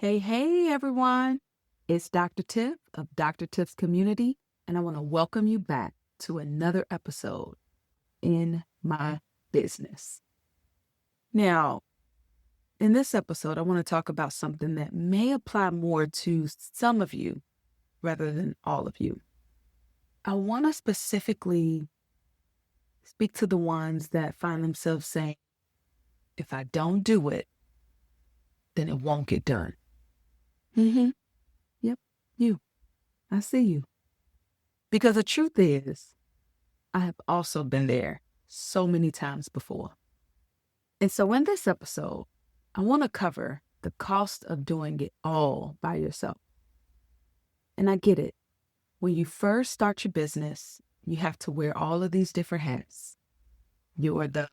Hey, everyone. It's Dr. Tiff of Dr. Tiff's Community, and I want to welcome you back to another episode in my business. Now, in this episode, I want to talk about something that may apply more to some of you rather than all of you. I want to specifically speak to the ones that find themselves saying, if I don't do it, then it won't get done. Yep, you. I see you. Because the truth is, I have also been there so many times before. And so in this episode, I want to cover the cost of doing it all by yourself. And I get it. When you first start your business, you have to wear all of these different hats. You are the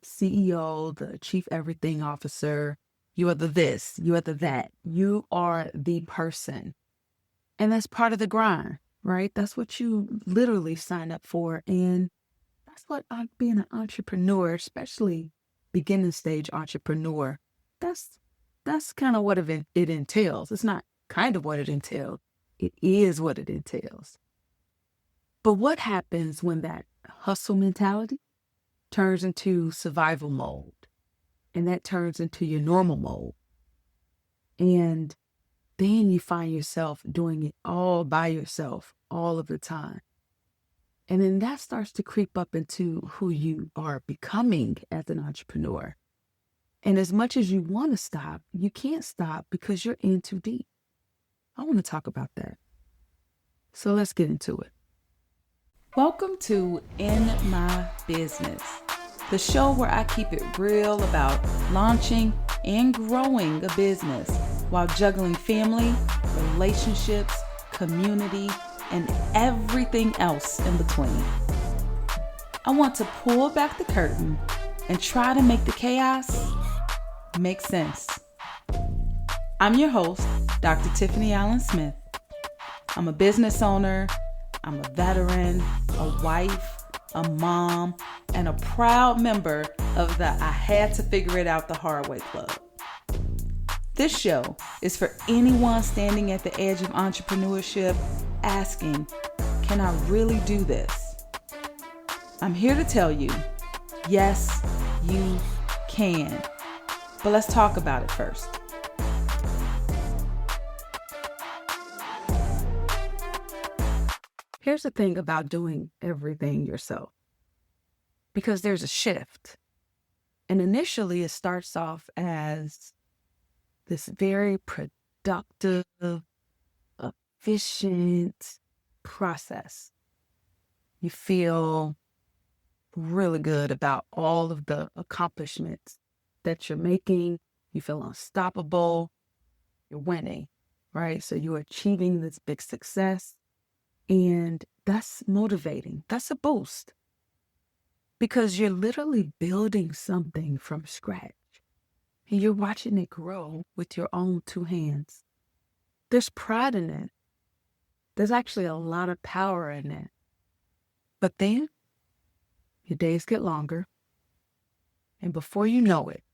CEO, the chief everything officer. You are the this, you are the that. You are the person. And that's part of the grind, right? That's what you literally sign up for. And that's what being an entrepreneur, especially beginning stage entrepreneur, that's kind of what it entails. It's not kind of what it entails. It is what it entails. But what happens when that hustle mentality turns into survival mode? And that turns into your normal mode. And then you find yourself doing it all by yourself all of the time. And then that starts to creep up into who you are becoming as an entrepreneur. And as much as you want to stop, you can't stop because you're in too deep. I want to talk about that. So let's get into it. Welcome to In My Business, the show where I keep it real about launching and growing a business while juggling family, relationships, community, and everything else in between. I want to pull back the curtain and try to make the chaos make sense. I'm your host, Dr. Tiffany Allen Smith. I'm a business owner, I'm a veteran, a wife, a mom, and a proud member of the I Had to Figure It Out the Hard Way Club. This show is for anyone standing at the edge of entrepreneurship asking, can I really do this? I'm here to tell you, yes, you can. But let's talk about it first. Here's the thing about doing everything yourself. Because there's a shift. And initially it starts off as this very productive, efficient process. You feel really good about all of the accomplishments that you're making. You feel unstoppable. You're winning, right? So you're achieving this big success. And that's motivating. That's a boost. Because you're literally building something from scratch. And you're watching it grow with your own two hands. There's pride in it. There's actually a lot of power in it. But then your days get longer. And before you know it,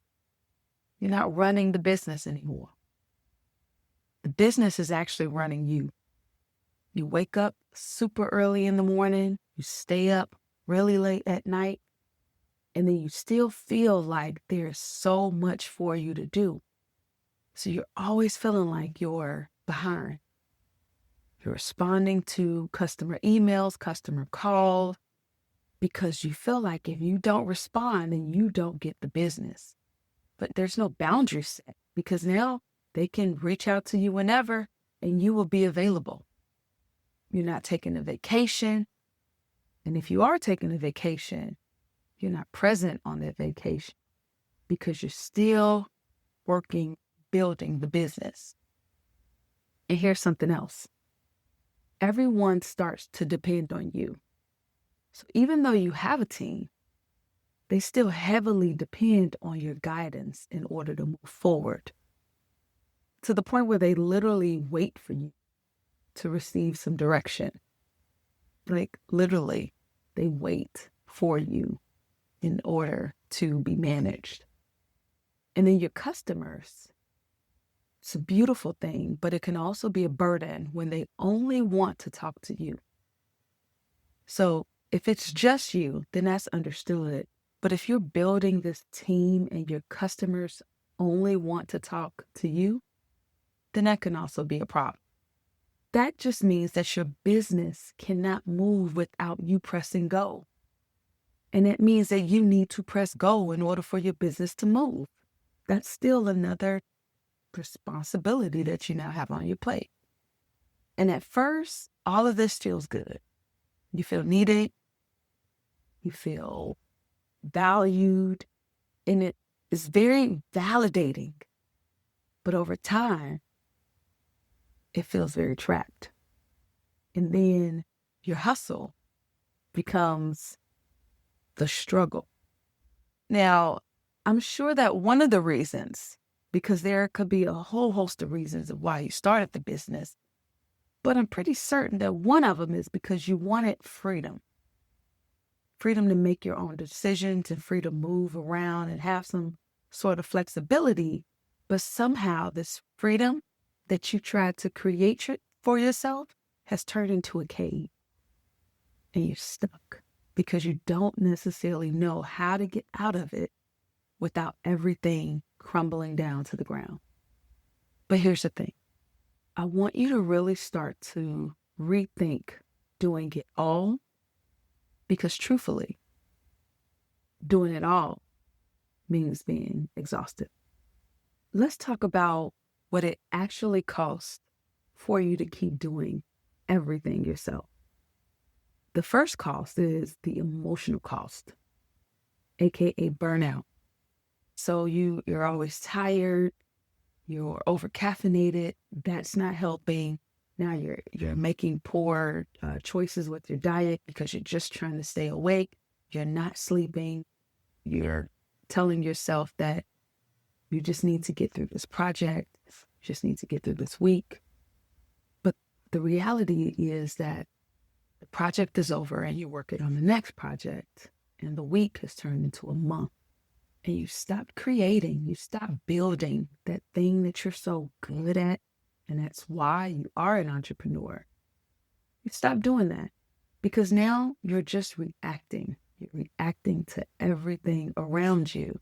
you're not running the business anymore. The business is actually running you. You wake up super early in the morning. You stay up really late at night. And then you still feel like there's so much for you to do. So you're always feeling like you're behind. You're responding to customer emails, customer calls, because you feel like if you don't respond, then you don't get the business. But there's no boundary set because now they can reach out to you whenever and you will be available. You're not taking a vacation. And if you are taking a vacation, you're not present on that vacation because you're still working, building the business. And here's something else. Everyone starts to depend on you. So even though you have a team, they still heavily depend on your guidance in order to move forward, to the point where they literally wait for you to receive some direction. Like literally, they wait for you in order to be managed. And then your customers, It's a beautiful thing, but it can also be a burden when they only want to talk to you. So if it's just you, then that's understood. But if you're building this team and your customers only want to talk to you, then that can also be a problem. That just means that your business cannot move without you pressing go. And it means that you need to press go in order for your business to move. That's still another responsibility that you now have on your plate. And at first, all of this feels good. You feel needed, you feel valued, and it is very validating. But over time, it feels very trapped. And then your hustle becomes the struggle. Now, I'm sure that one of the reasons, because there could be a whole host of reasons of why you started the business, but I'm pretty certain that one of them is because you wanted freedom. Freedom to make your own decisions and free to move around and have some sort of flexibility. But somehow this freedom that you tried to create for yourself has turned into a cage. And you're stuck because you don't necessarily know how to get out of it without everything crumbling down to the ground. But here's the thing. I want you to really start to rethink doing it all, because truthfully, doing it all means being exhausted. Let's talk about what it actually costs for you to keep doing everything yourself. The first cost is the emotional cost, aka burnout. So you're always tired, you're over-caffeinated, that's not helping. Now you're making poor choices with your diet because you're just trying to stay awake. You're not sleeping. You're telling yourself that you just need to get through this project. You just need to get through this week. But the reality is that the project is over and you're working on the next project, and the week has turned into a month. And you stop creating, you stop building that thing that you're so good at. And that's why you are an entrepreneur. You stop doing that because now you're just reacting. You're reacting to everything around you.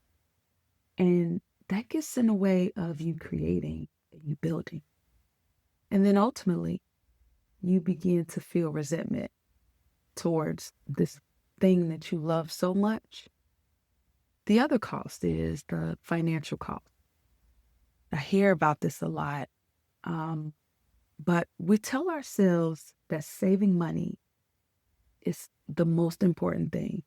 And that gets in the way of you creating and you building. And then ultimately, you begin to feel resentment towards this thing that you love so much. The other cost is the financial cost. I hear about this a lot, but we tell ourselves that saving money is the most important thing.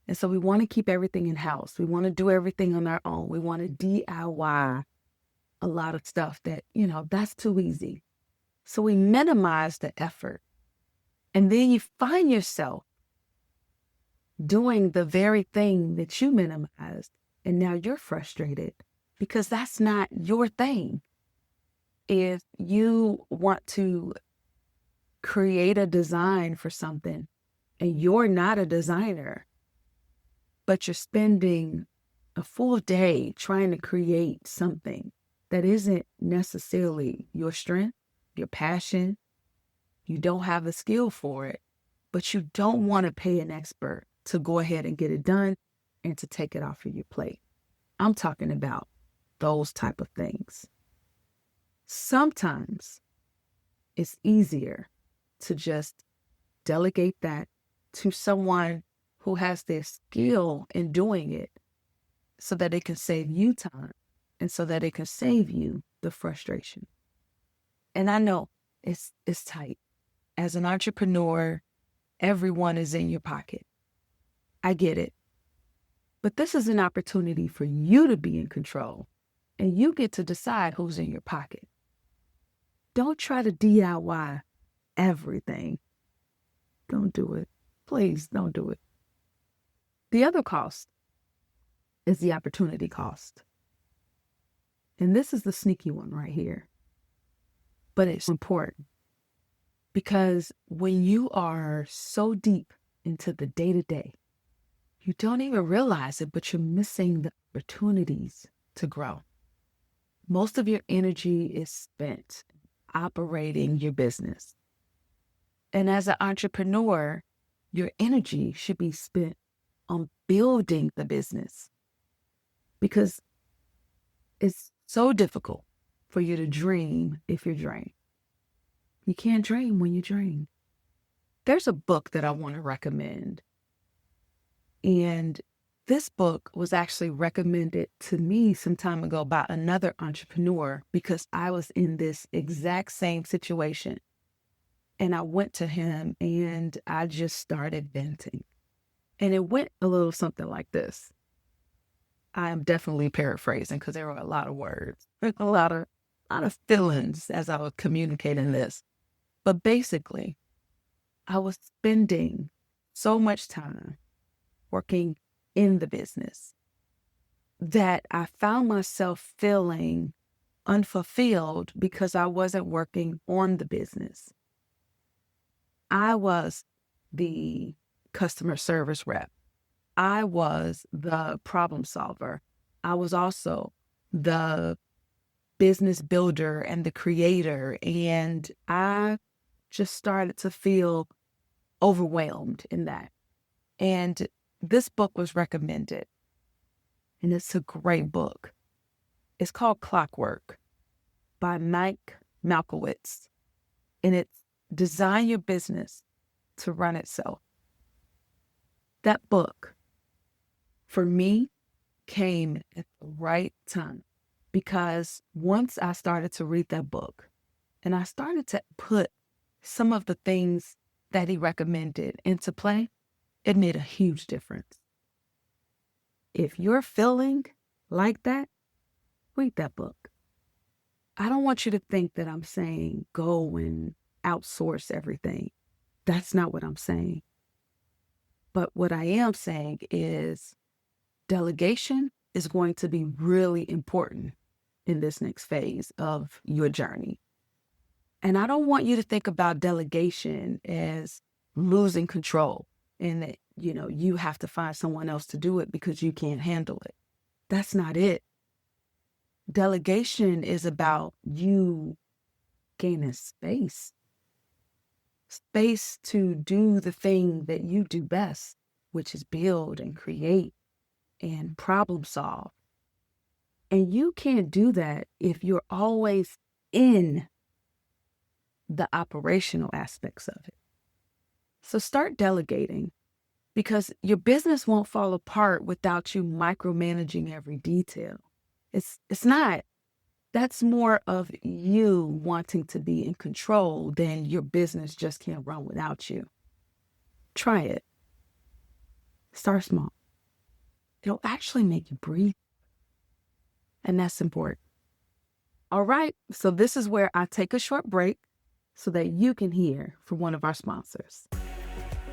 And so we want to keep everything in-house. We want to do everything on our own. We want to DIY a lot of stuff that, that's too easy. So we minimize the effort. And then you find yourself doing the very thing that you minimized, and now you're frustrated because that's not your thing. If you want to create a design for something and you're not a designer, but you're spending a full day trying to create something that isn't necessarily your strength, your passion, you don't have the skill for it, but you don't want to pay an expert to go ahead and get it done and to take it off of your plate. I'm talking about those type of things. Sometimes it's easier to just delegate that to someone who has their skill in doing it so that it can save you time and so that it can save you the frustration. And I know it's tight. As an entrepreneur, everyone is in your pocket. I get it. But this is an opportunity for you to be in control, and you get to decide who's in your pocket. Don't try to DIY everything. Don't do it. Please don't do it. The other cost is the opportunity cost. And this is the sneaky one right here. But it's important because when you are so deep into the day-to-day, you don't even realize it, but you're missing the opportunities to grow. most of your energy is spent operating your business. And as an entrepreneur, your energy should be spent on building the business, because it's so difficult for you to dream if you're drained. You can't dream when you're drained. There's a book that I want to recommend. And this book was actually recommended to me some time ago by another entrepreneur, because I was in this exact same situation. And I went to him and I just started venting. And it went a little something like this. I am definitely paraphrasing because there were a lot of words, a lot of feelings as I was communicating this. But basically, I was spending so much time working in the business that I found myself feeling unfulfilled because I wasn't working on the business. I was the customer service rep. I was the problem solver. I was also the business builder and the creator. And I just started to feel overwhelmed in that. And this book was recommended. And it's a great book. It's called Clockwork by Mike Michalowicz. And it's Design Your Business to Run Itself. That book, for me, came at the right time, because once I started to read that book and I started to put some of the things that he recommended into play, it made a huge difference. If you're feeling like that, read that book. I don't want you to think that I'm saying go and outsource everything. That's not what I'm saying. But what I am saying is delegation is going to be really important in this next phase of your journey. And I don't want you to think about delegation as losing control and that, you have to find someone else to do it because you can't handle it. That's not it. Delegation is about you gaining space to do the thing that you do best, which is build and create and problem solve. And you can't do that if you're always in the operational aspects of it. So start delegating, because your business won't fall apart without you micromanaging every detail. It's not. That's more of you wanting to be in control than your business just can't run without you. Try it. Start small. It'll actually make you breathe. And that's important. All right. So this is where I take a short break so that you can hear from one of our sponsors.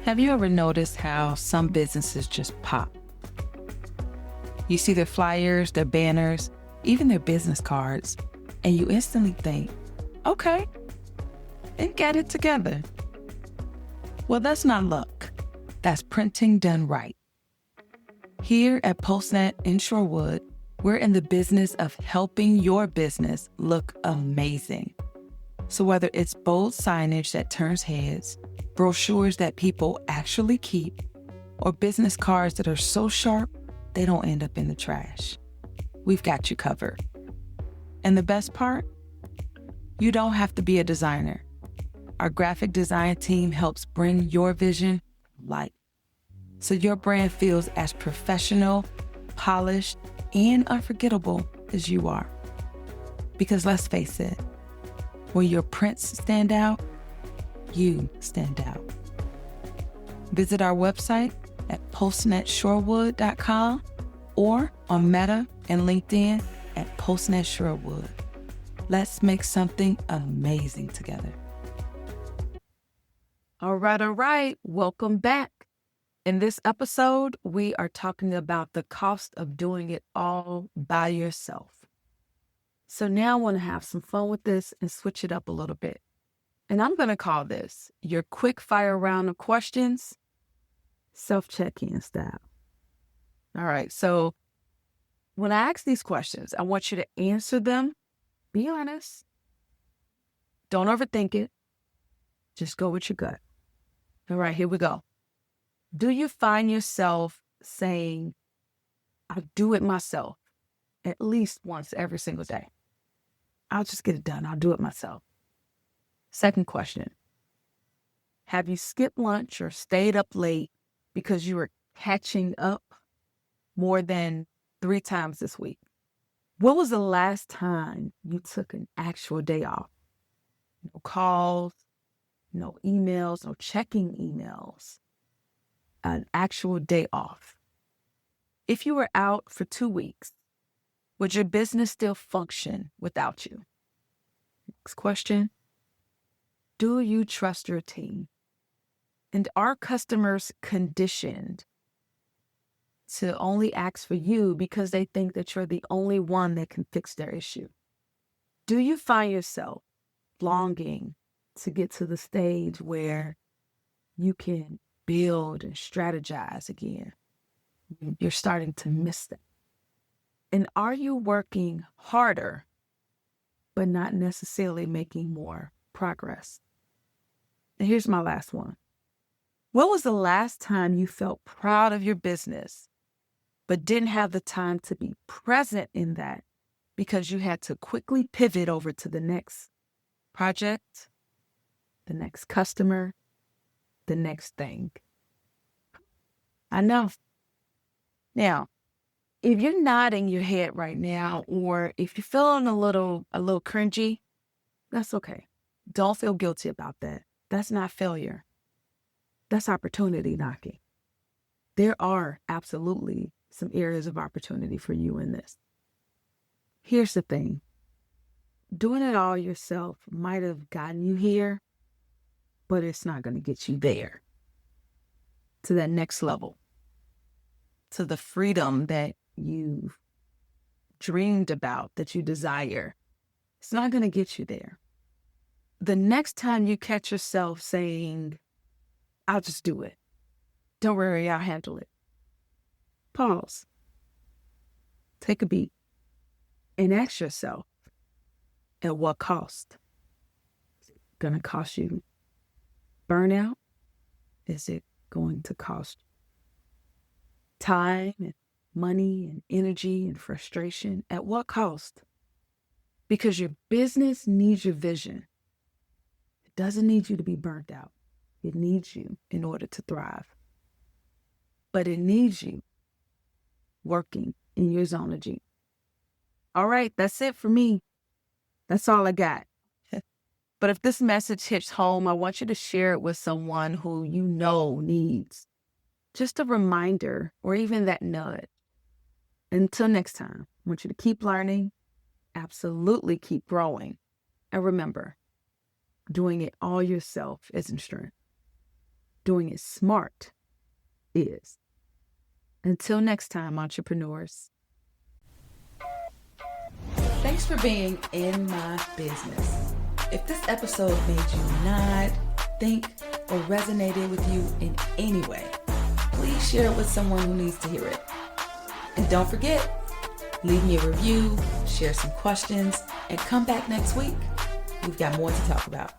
Have you ever noticed how some businesses just pop? You see their flyers, their banners, even their business cards, and you instantly think, okay, and get it together. Well, that's not luck. That's printing done right. Here at PostNet in Shorewood, we're in the business of helping your business look amazing. So whether it's bold signage that turns heads, brochures that people actually keep, or business cards that are so sharp they don't end up in the trash, we've got you covered. And the best part? You don't have to be a designer. Our graphic design team helps bring your vision to life, so your brand feels as professional, polished, and unforgettable as you are. Because let's face it, when your prints stand out, you stand out. Visit our website at postnetshorewood.com or on Meta and LinkedIn at PostNet Shorewood. Let's make something amazing together. All right. Welcome back. In this episode, we are talking about the cost of doing it all by yourself. So now I want to have some fun with this and switch it up a little bit. And I'm going to call this your quick fire round of questions, self-check-in style. All right. So when I ask these questions, I want you to answer them Be honest. Don't overthink it. Just go with your gut. All right, here we go. Do you find yourself saying, I'll do it myself at least once every single day? I'll just get it done. I'll do it myself. Second question. Have you skipped lunch or stayed up late because you were catching up more than 3 times this week? When was the last time you took an actual day off? No calls, no emails, no checking emails. An actual day off. If you were out for 2 weeks, would your business still function without you? Next question. Do you trust your team? And are customers conditioned to only ask for you because they think that you're the only one that can fix their issue? Do you find yourself longing to get to the stage where you can build and strategize again? You're starting to miss that. And are you working harder, but not necessarily making more progress? And here's my last one. When was the last time you felt proud of your business, but didn't have the time to be present in that because you had to quickly pivot over to the next project, the next customer, the next thing? I know. Now, if you're nodding your head right now, or if you're feeling a little cringy, that's okay. Don't feel guilty about that. That's not failure. That's opportunity knocking. There are absolutely some areas of opportunity for you in this. Here's the thing. Doing it all yourself might have gotten you here, but it's not going to get you there, to that next level, to the freedom that you've dreamed about, that you desire. It's not going to get you there. The next time you catch yourself saying, I'll just do it. Don't worry, I'll handle it. Pause. Take a beat and ask yourself, at what cost? Is it going to cost you burnout? Is it going to cost you time and money and energy and frustration? At what cost? Because your business needs your vision. It doesn't need you to be burnt out. It needs you in order to thrive. But it needs you working in your zone of genius. All right, that's it for me. That's all I got. But if this message hits home, I want you to share it with someone who you know needs just a reminder or even that nudge. Until next time, I want you to keep learning, absolutely keep growing. And remember, doing it all yourself isn't strength. Doing it smart is. Until next time, entrepreneurs. Thanks for being in my business. If this episode made you nod, think, or resonated with you in any way, please share it with someone who needs to hear it. And don't forget, leave me a review, share some questions, and come back next week. We've got more to talk about.